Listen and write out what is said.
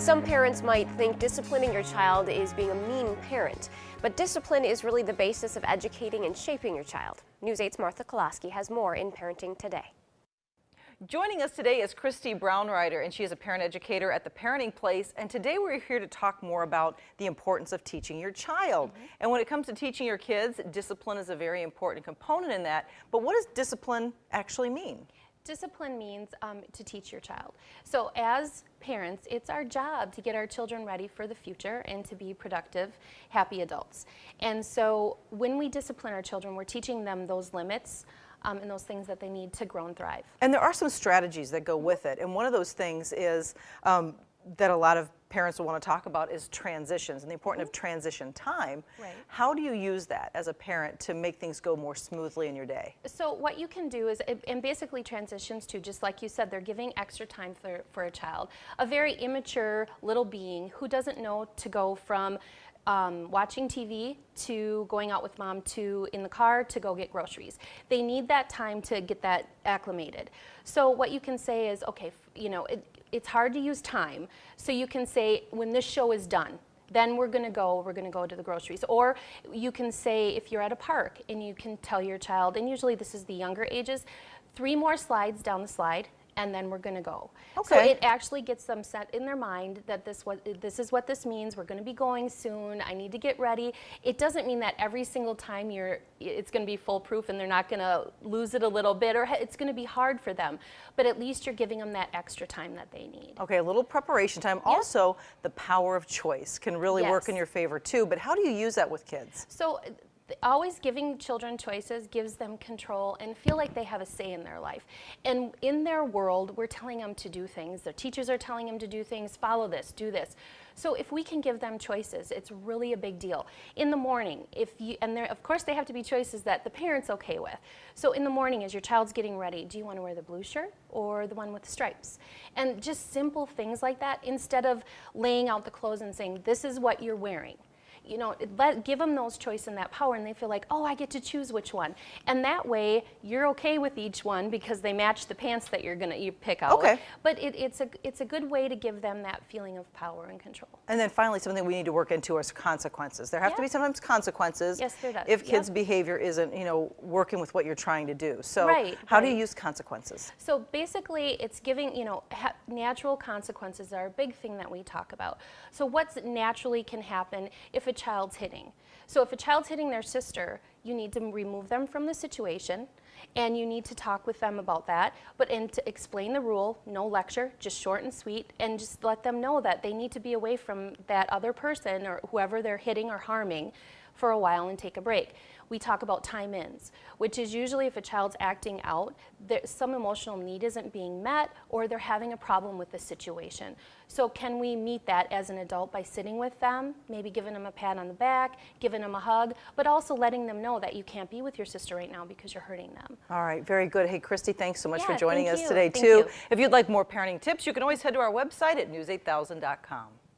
Some parents might think disciplining your child is being a mean parent, but discipline is really the basis of educating and shaping your child. News 8's Martha Kolaski has more in Parenting Today. Joining us today is Christy Brownrider, and she is a parent educator at the Parenting Place. And today we're here to talk more about the importance of teaching your child. And when it comes to teaching your kids, discipline is a very important component in that. But what does discipline actually mean? Discipline means to teach your child. So as parents, it's our job to get our children ready for the future and to be productive, happy adults. And so when we discipline our children, we're teaching them those limits and those things that they need to grow and thrive. And there are some strategies that go with it. And one of those things is that a lot of parents will want to talk about is transitions and the importance of transition time. Right. How do you use that as a parent to make things go more smoothly in your day? So what you can do is, and basically transitions to, just like you said, they're giving extra time for a child. A very immature little being who doesn't know to go from watching TV to going out with mom to in the car to go get groceries. They need that time to get that acclimated. So what you can say is, okay, you know, it's hard to use time. So you can say, when this show is done, then we're gonna go to the groceries. Or you can say, if you're at a park and you can tell your child, and usually this is the younger ages, 3 more slides down the slide, and then we're gonna go. Okay. So it actually gets them set in their mind that this is what this means. We're gonna be going soon. I need to get ready. It doesn't mean that every single time it's gonna be foolproof and they're not gonna lose it a little bit, or it's gonna be hard for them. But at least you're giving them that extra time that they need. Okay, a little preparation time. Yeah. Also, the power of choice can really work Yes. in your favor too, but how do you use that with kids? So always giving children choices gives them control and feel like they have a say in their life. And in their world, we're telling them to do things. Their teachers are telling them to do things, follow this, do this. So if we can give them choices, it's really a big deal. In the morning, of course they have to be choices that the parent's okay with. So in the morning, as your child's getting ready, do you want to wear the blue shirt or the one with the stripes? And just simple things like that, instead of laying out the clothes and saying, this is what you're wearing. You know, give them those choice and that power, and they feel like, oh, I get to choose which one. And that way, you're okay with each one because they match the pants that you pick out. Okay. But it's a good way to give them that feeling of power and control. And then finally, something we need to work into is consequences. There have to be sometimes consequences. Yes, there does. If kids' behavior isn't, you know, working with what you're trying to do. So how do you use consequences? So basically, it's giving, you know, natural consequences are a big thing that we talk about. So what's naturally can happen if a child's hitting. So if a child's hitting their sister, you need to remove them from the situation, and you need to talk with them about that, and to explain the rule, no lecture, just short and sweet, and just let them know that they need to be away from that other person or whoever they're hitting or harming for a while and take a break. We talk about time ins, which is usually if a child's acting out, some emotional need isn't being met, or they're having a problem with the situation. So can we meet that as an adult by sitting with them, maybe giving them a pat on the back, giving them a hug, but also letting them know that you can't be with your sister right now because you're hurting them. All right, very good. Hey, Christy, thanks so much for Yeah, joining thank us you. today, Thank too. you. If you'd like more parenting tips, you can always head to our website at news8000.com.